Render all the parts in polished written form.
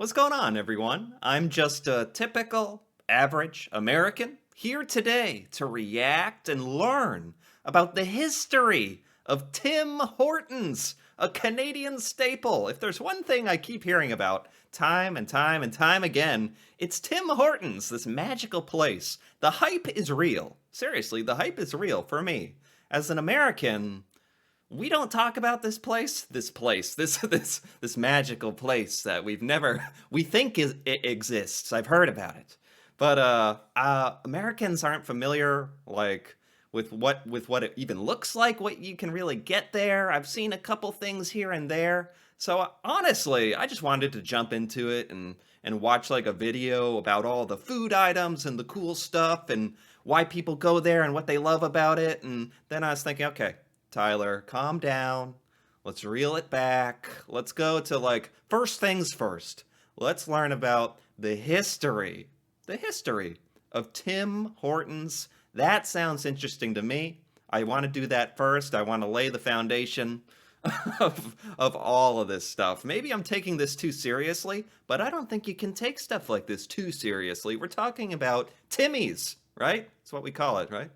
What's going on, everyone? I'm just a typical, average American here today to react and learn about the history of Tim Hortons, a Canadian staple. If there's one thing I keep hearing about time and time and time again, it's Tim Hortons, this magical place. The hype is real. Seriously, the hype is real for me. As an American, we don't talk about this magical place that we think it exists. I've heard about it, but Americans aren't familiar with what it even looks like, what you can really get there. I've seen a couple things here and there, so honestly, I just wanted to jump into it and watch like a video about all the food items and the cool stuff and why people go there and what they love about it. And then I was thinking, okay, Tyler, calm down. Let's reel it back. Let's go to first things first. Let's learn about the history of Tim Hortons. That sounds interesting to me. I want to do that first. I want to lay the foundation of all of this stuff. Maybe I'm taking this too seriously, but I don't think you can take stuff like this too seriously. We're talking about Timmy's, right? That's what we call it, right?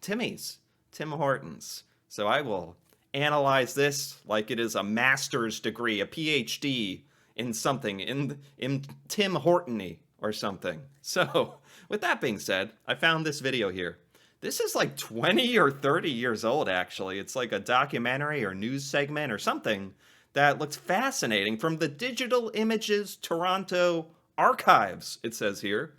Timmy's. Tim Hortons. So I will analyze this like it is a master's degree, a PhD in something, in Tim Hortony or something. So with that being said, I found this video here. This is like 20 or 30 years old, actually. It's like a documentary or news segment or something that looks fascinating from the Digital Images Toronto Archives, it says here,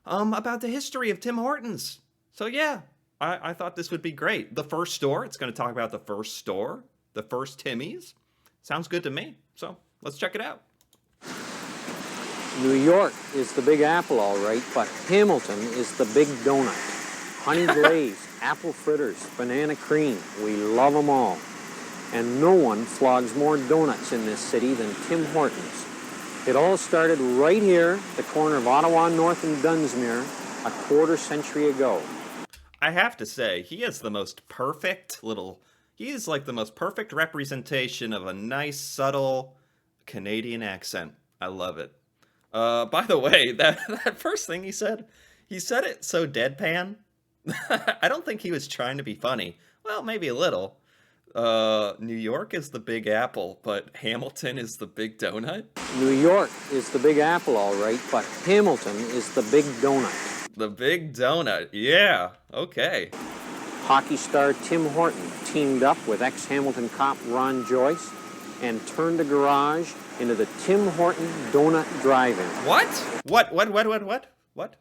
about the history of Tim Hortons. So yeah. I thought this would be great. The first store, it's going to talk about the first store, the first Timmy's. Sounds good to me, so let's check it out. New York is the Big Apple, all right, but Hamilton is the Big Donut. Honey glaze, apple fritters, banana cream, we love them all. And no one flogs more donuts in this city than Tim Hortons. It all started right here, the corner of Ottawa North and Dunsmuir, a quarter century ago. I have to say, he is the most perfect representation of a nice, subtle Canadian accent. I love it. By the way, that first thing he said it so deadpan. I don't think he was trying to be funny. Well, maybe a little. New York is the Big Apple, but Hamilton is the Big Donut? New York is the Big Apple, all right, but Hamilton is the Big Donut. The Big Donut, yeah, okay. Hockey star Tim Horton teamed up with ex-Hamilton cop Ron Joyce and turned the garage into the Tim Horton Donut Drive-In. What? What?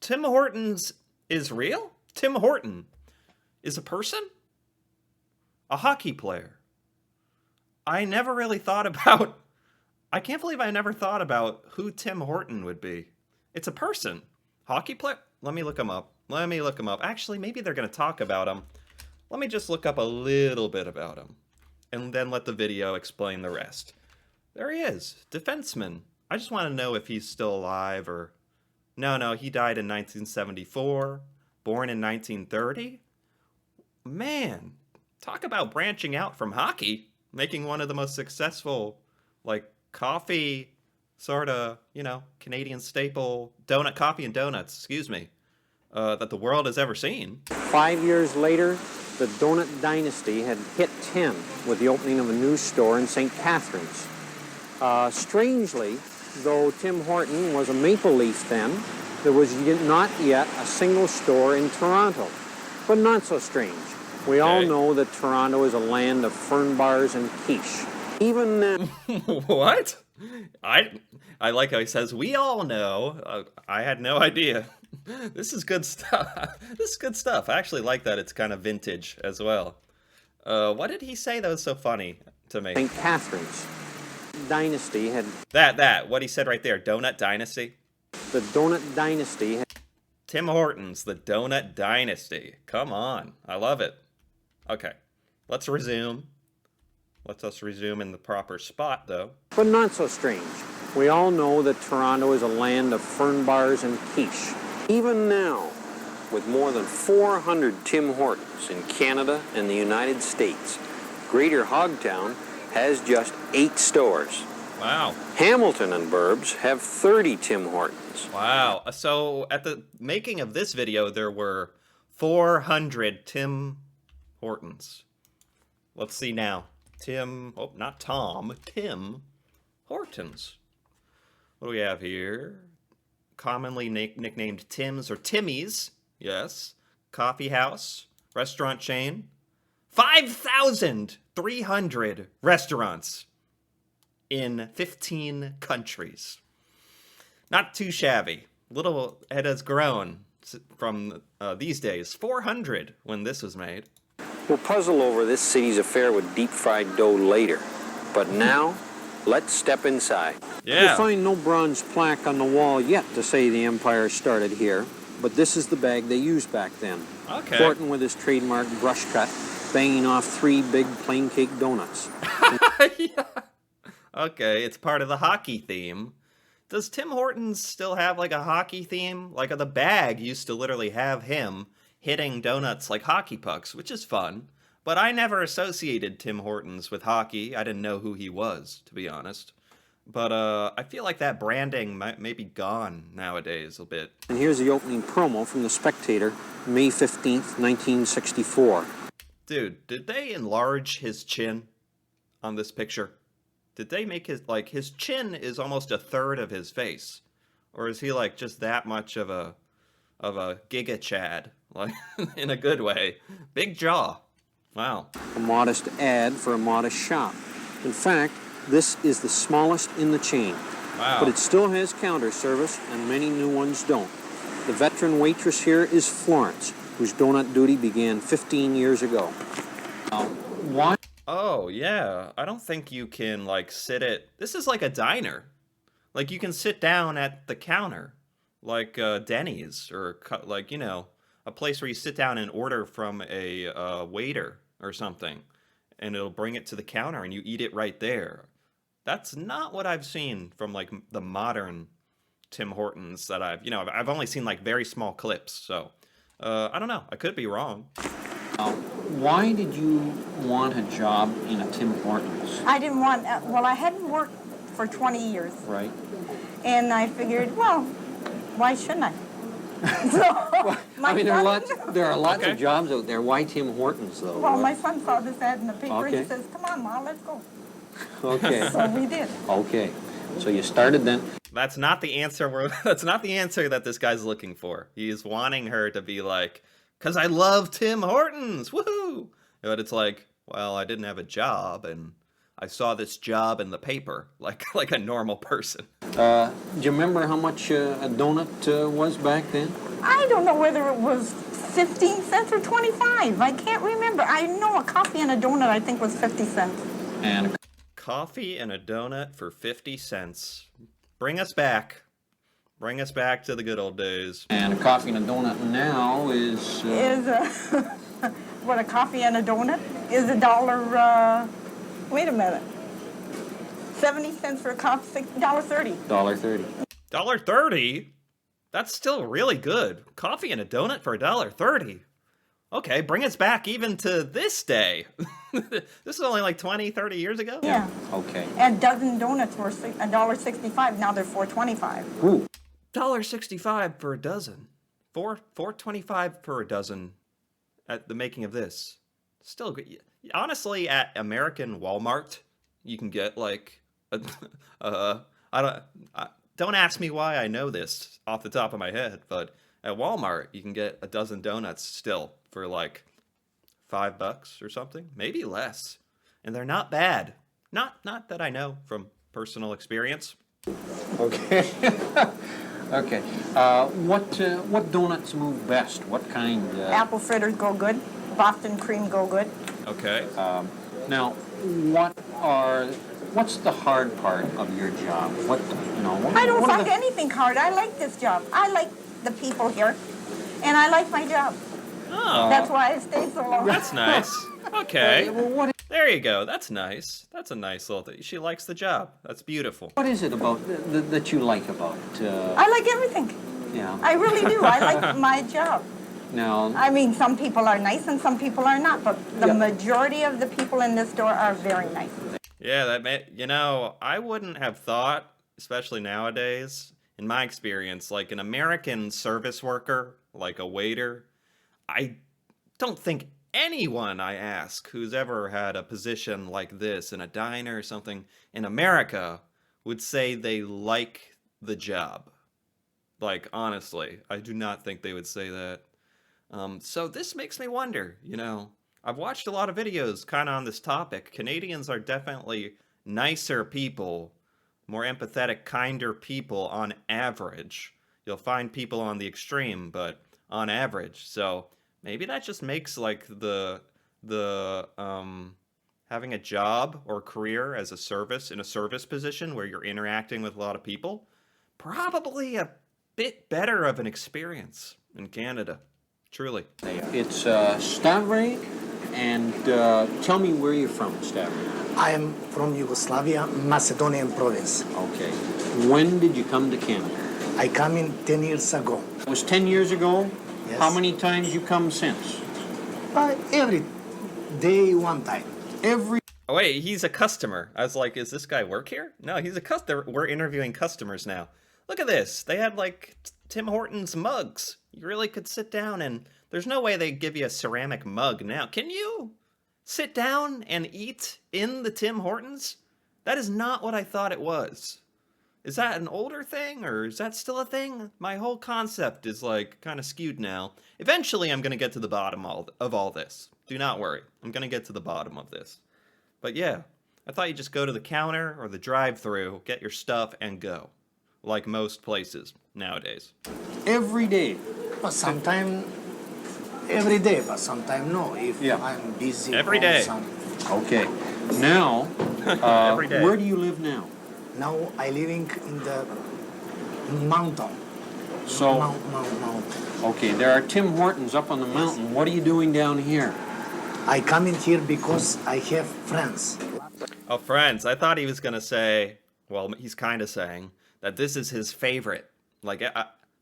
Tim Hortons is real? Tim Horton is a person? A hockey player? I can't believe I never thought about who Tim Horton would be. It's a person. Hockey player? Let me look him up. Actually, maybe they're going to talk about him. Let me just look up a little bit about him. And then let the video explain the rest. There he is. Defenseman. I just want to know if he's still alive or... No, he died in 1974. Born in 1930. Man, talk about branching out from hockey. Making one of the most successful, coffee... sort of, Canadian staple coffee and donuts, that the world has ever seen. 5 years later, the Donut Dynasty had hit 10 with the opening of a new store in St. Catharines. Strangely, though Tim Horton was a Maple Leaf then, there was not yet a single store in Toronto. But not so strange. We all know that Toronto is a land of fern bars and quiche. Even then... What? I like how he says, we all know. I had no idea. This is good stuff. I actually like that it's kind of vintage as well. What did he say that was so funny to me? St. Catharines Dynasty had... what he said right there, Donut Dynasty? The Donut Dynasty had... Tim Hortons, the Donut Dynasty. Come on. I love it. Okay, let's resume. Let us resume in the proper spot, though. But not so strange. We all know that Toronto is a land of fern bars and quiche. Even now, with more than 400 Tim Hortons in Canada and the United States, Greater Hogtown has just 8 stores. Wow. Hamilton and Burbs have 30 Tim Hortons. Wow. So at the making of this video, there were 400 Tim Hortons. Let's see now. Not Tom, Tim Hortons. What do we have here? Commonly nicknamed Tim's or Timmy's. Yes. Coffee house, restaurant chain. 5,300 restaurants in 15 countries. Not too shabby. Little, it has grown from these days. 400 when this was made. We'll puzzle over this city's affair with deep-fried dough later. But now, let's step inside. Yeah. You'll find no bronze plaque on the wall yet to say the empire started here, but this is the bag they used back then. Okay. Horton with his trademark brush cut, banging off 3 big plain cake donuts. Yeah. Okay, it's part of the hockey theme. Does Tim Hortons still have like a hockey theme? Like the bag used to literally have him hitting donuts like hockey pucks, which is fun. But I never associated Tim Hortons with hockey. I didn't know who he was, to be honest. But I feel like that branding may be gone nowadays a bit. And here's the opening promo from The Spectator, May 15th, 1964. Dude, did they enlarge his chin on this picture? Did they make his chin is almost a third of his face? Or is he like just that much of a giga chad? Like, in a good way. Big jaw. Wow. A modest ad for a modest shop. In fact, this is the smallest in the chain. Wow. But it still has counter service, and many new ones don't. The veteran waitress here is Florence, whose donut duty began 15 years ago. Why? Oh, yeah. I don't think you can, like, this is like a diner. Like, you can sit down at the counter. Like, Denny's, or, like, you know, a place where you sit down and order from a waiter or something. And it'll bring it to the counter, and you eat it right there. That's not what I've seen from, like, the modern Tim Hortons that I've only seen, like, very small clips, so... I don't know. I could be wrong. Why did you want a job in a Tim Hortons? I didn't want, I hadn't worked for 20 years. Right. And I figured, well, why shouldn't I? So, there are lots Okay. of jobs out there. Why Tim Hortons, though? well, my son saw this ad in the paper and Okay. he says, come on, Ma, let's go. Okay. So we did. Okay. So you started then. That's not the answer. That's not the answer that this guy's looking for. He's wanting her to be like, "'Cause I love Tim Hortons, woohoo!" But it's like, well, I didn't have a job, and I saw this job in the paper, like a normal person. Do you remember how much a donut was back then? I don't know whether it was 15 cents or 25. I can't remember. I know a coffee and a donut, I think, was 50 cents. And Coffee and a donut for 50 cents. Bring us back. Bring us back to the good old days. a coffee and a donut now is... What, a coffee and a donut is $1, wait a minute. 70 cents for a coffee, $1.30. $1.30. $1.30? That's still really good. Coffee and a donut for $1.30. Okay, bring us back even to this day. This is only like 20, 30 years ago? Yeah. Okay. And a dozen donuts were $1.65. Now they're $4.25. Ooh. $1.65 for a dozen. $4.25 for a dozen at the making of this. Still good. Honestly, at American Walmart, you can get like don't ask me why I know this off the top of my head, but at Walmart you can get a dozen donuts still for like $5 or something, maybe less, and they're not bad. Not that I know from personal experience. Okay. Okay. What donuts move best? What kind? Apple fritters go good. Boston cream go good. Okay. Now, what's the hard part of your job? I don't find anything hard. I like this job. I like the people here, and I like my job. Oh, That's why I stayed so long. that's nice. Okay. Well, There you go. That's nice. That's a nice little thing. She likes the job. That's beautiful. what is it about that you like about? I like everything. Yeah. I really do. I like my job. Now, I mean, some people are nice and some people are not, but the Yeah. majority of the people in this store are very nice. Yeah, that may, I wouldn't have thought, especially nowadays, in my experience, like an American service worker, like a waiter, I don't think anyone I ask who's ever had a position like this in a diner or something in America would say they like the job. Like, honestly, I do not think they would say that. So this makes me wonder, I've watched a lot of videos kind of on this topic. Canadians are definitely nicer people, more empathetic, kinder people on average. You'll find people on the extreme, but on average. So maybe that just makes like the having a job or career as a service in a service position where you're interacting with a lot of people probably a bit better of an experience in Canada. Truly. It's Stavre, and tell me where you're from, Stavre. I am from Yugoslavia, Macedonian province. Okay. When did you come to Canada? I come in 10 years ago. It was 10 years ago? Yes. How many times you come since? Every day, one time. Every... Oh, wait, he's a customer. I was like, is this guy work here? No, he's a customer. We're interviewing customers now. Look at this. They had like Tim Hortons mugs. You really could sit down and there's no way they'd give you a ceramic mug now. Can you sit down and eat in the Tim Hortons? That is not what I thought it was. Is that an older thing or is that still a thing? My whole concept is like kind of skewed now. Eventually I'm going to get to the bottom of all this. Do not worry. I'm going to get to the bottom of this. But yeah, I thought you just go to the counter or the drive-thru, get your stuff and go. Like most places nowadays. Every day. But sometime, every day, but sometime no. If I'm busy. Every or day. Okay. Now, Every day. where do you live now? Now I living in the mountain. So, Mountain. okay, there are Tim Hortons up on the mountain. What are you doing down here? I come in here because I have friends. Oh, friends. I thought he was going to say, well, he's kind of saying that this is his favorite. Like,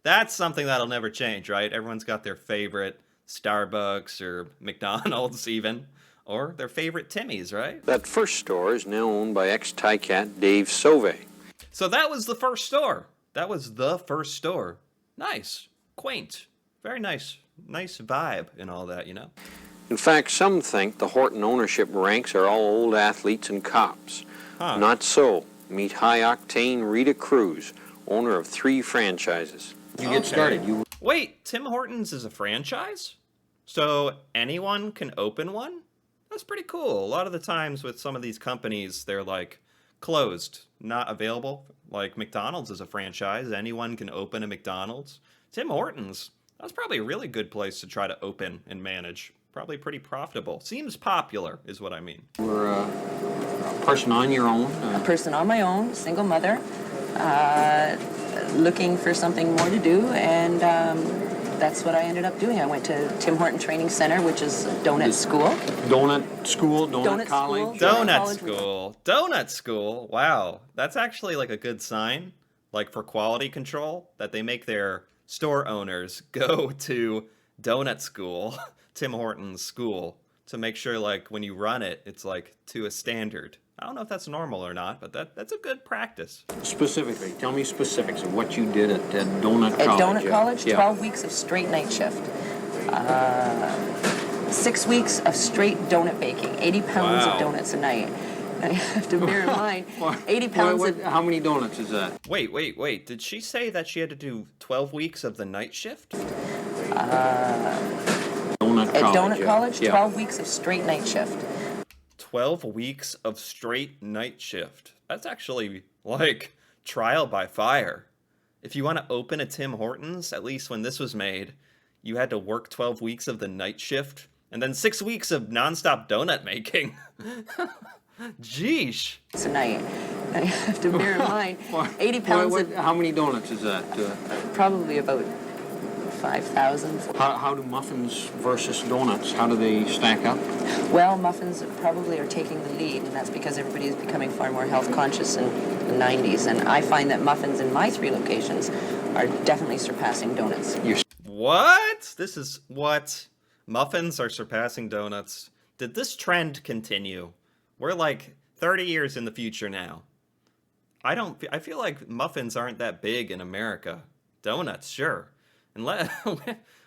that's something that'll never change, right? Everyone's got their favorite Starbucks or McDonald's even, or their favorite Timmy's, right? That first store is now owned by ex-Ticat Dave Sauve. So that was the first store. That was the first store. Nice. Quaint. Very nice. Nice vibe and all that, In fact, some think the Horton ownership ranks are all old athletes and cops. Huh. Not so. Meet high-octane Rita Cruz, owner of 3 franchises. You get started. Wait, Tim Hortons is a franchise? So anyone can open one? That's pretty cool. A lot of the times with some of these companies, they're like closed, not available. Like McDonald's is a franchise. Anyone can open a McDonald's. Tim Hortons, that's probably a really good place to try to open and manage. Probably pretty profitable. Seems popular is what I mean. We're a person on your own. A person on my own, single mother, looking for something more to do, and that's what I ended up doing. I went to Tim Horton Training Center, which is a donut school. Donut school, donut college. school. Donut College. school. Donut school. Wow. That's actually like a good sign, like for quality control, that they make their store owners go to donut school, Tim Hortons school, to make sure like when you run it, it's like to a standard. I don't know if that's normal or not, but that's a good practice. Specifically, tell me specifics of what you did at Donut College. At Donut College, Yeah. 12 weeks of straight night shift. 6 weeks of straight donut baking, 80 pounds Wow. of donuts a night. I have to bear in mind, 80 pounds of... How many donuts is that? Wait. Did she say that she had to do 12 weeks of the night shift? Donut At College. Donut College, Yeah. 12 weeks of straight night shift. 12 weeks of straight night shift. That's actually like trial by fire. If you want to open a Tim Hortons, at least when this was made, you had to work 12 weeks of the night shift and then 6 weeks of nonstop donut making. Jeesh. It's a night. I have to bear in mind, 80 pounds of... How many donuts is that? Probably about 5,000. How do muffins versus donuts, how do they stack up? Well, muffins probably are taking the lead, and that's because everybody is becoming far more health conscious in the 90s. And I find that muffins in my 3 locations are definitely surpassing donuts. What? This is what? Muffins are surpassing donuts. Did this trend continue? We're like 30 years in the future now, I feel like muffins aren't that big in America. Donuts, sure. And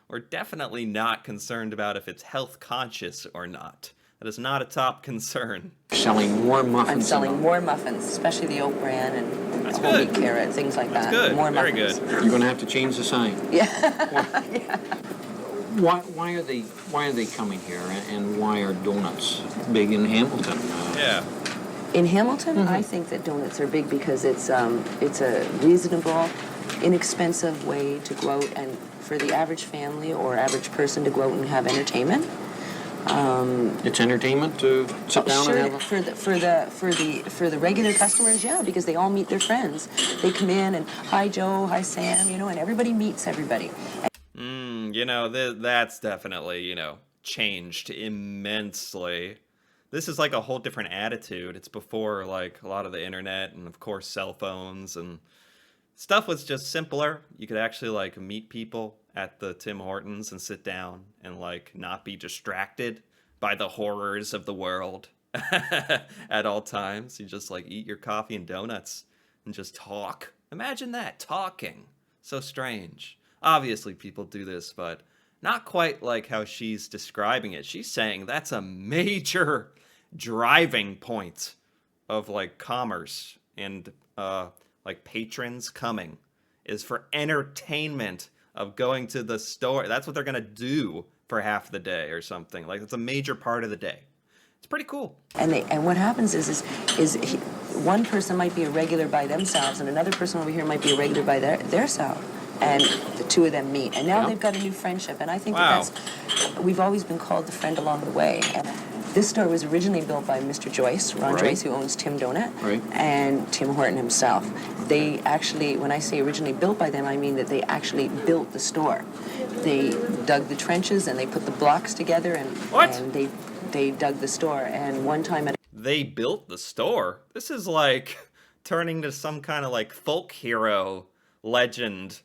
we're definitely not concerned about if it's health conscious or not. That is not a top concern. Selling more muffins. I'm selling more muffins, especially the oat bran and That's whole good. wheat carrot, things like That's that. good. More Very muffins. good. You're going to have to change the sign. Yeah. Why are they coming here, and why are donuts big in Hamilton? Yeah. In Hamilton, I think that donuts are big because it's a reasonable, inexpensive way to go out and for the average family or average person to go out and have entertainment. It's entertainment to sit down Sure, and have for the regular customers, yeah, because they all meet their friends. They come in and hi Joe, hi Sam, and everybody meets everybody. That's definitely, changed immensely. This is like a whole different attitude. It's before like a lot of the internet and of course cell phones, and stuff was just simpler. You could actually like meet people at the Tim Hortons and sit down and like not be distracted by the horrors of the world at all times. You just like eat your coffee and donuts and just talk. Imagine that, talking. So strange. Obviously people do this, but not quite like how she's describing it. She's saying that's a major driving point of like commerce and like patrons coming is for entertainment of going to the store. That's what they're gonna do for half the day or something. Like it's a major part of the day. It's pretty cool. And what happens is one person might be a regular by themselves, and another person over here might be a regular by their self, and the two of them meet, and now they've got a new friendship. And I think Wow. we've always been called the friend along the way. And this store was originally built by Mr. Joyce, Ron Right. Joyce, who owns Tim Donut, Right. and Tim Horton himself. They actually, when I say originally built by them, I mean that they actually built the store. They dug the trenches and they put the blocks together, and What? and they dug the store. And one time at They built the store. This is like turning to some kind of like folk hero legend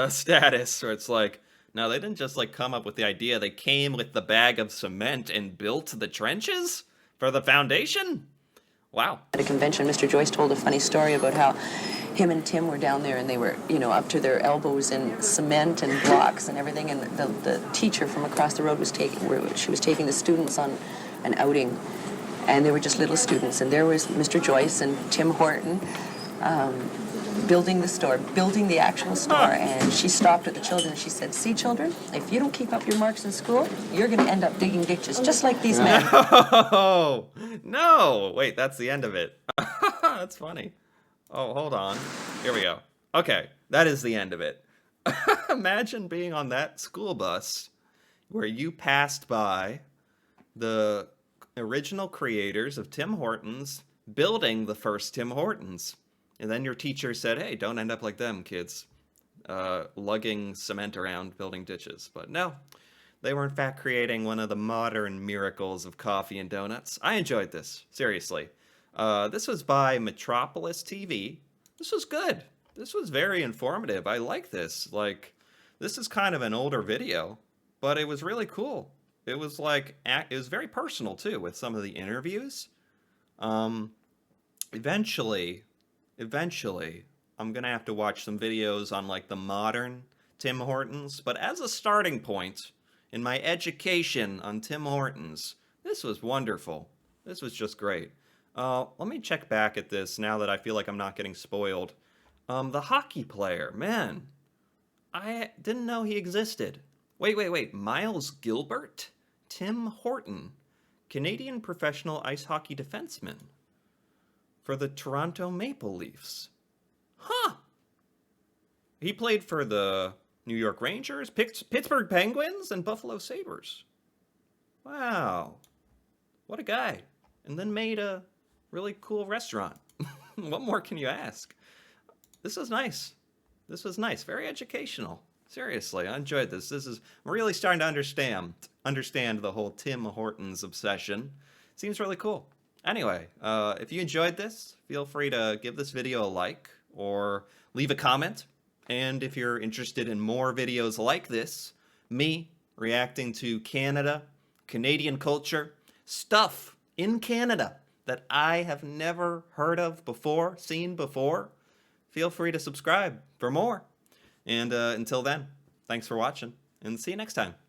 status, where it's like, no, they didn't just like come up with the idea. They came with the bag of cement and built the trenches for the foundation. Wow. a convention, Mr. Joyce told a funny story about how him and Tim were down there and they were, up to their elbows in cement and blocks and everything. And the teacher from across the road was taking the students on an outing, and they were just little students. And there was Mr. Joyce and Tim Horton building the store, building the actual store. And she stopped at the children and she said, "See, children, if you don't keep up your marks in school, you're going to end up digging ditches just like these men." Oh, no. Wait, that's the end of it. That's funny. Oh, hold on. Here we go. Okay, that is the end of it. Imagine being on that school bus where you passed by the original creators of Tim Hortons building the first Tim Hortons. And then your teacher said, "Hey, don't end up like them, kids, lugging cement around, building ditches." But no, they were in fact creating one of the modern miracles of coffee and donuts. I enjoyed this, seriously. This was by Metropolis TV. This was good. This was very informative. I like this. Like, this is kind of an older video, but it was really cool. It was like, it was very personal too with some of the interviews. Eventually, I'm gonna have to watch some videos on like the modern Tim Hortons, but as a starting point in my education on Tim Hortons, this was wonderful. This was just great. Let me check back at this now that I feel like I'm not getting spoiled. The hockey player, man, I didn't know he existed. Wait, Miles Gilbert? Tim Horton, Canadian professional ice hockey defenseman for the Toronto Maple Leafs. Huh. He played for the New York Rangers, Pittsburgh Penguins, and Buffalo Sabres. Wow. What a guy. And then made a really cool restaurant. What more can you ask? This was nice. This was nice. Very educational. Seriously, I enjoyed this. I'm really starting to understand the whole Tim Hortons obsession. Seems really cool. Anyway, if you enjoyed this, feel free to give this video a like or leave a comment. And if you're interested in more videos like this, me reacting to Canada, Canadian culture, stuff in Canada that I have never heard of before, seen before, feel free to subscribe for more. And until then, thanks for watching, and see you next time.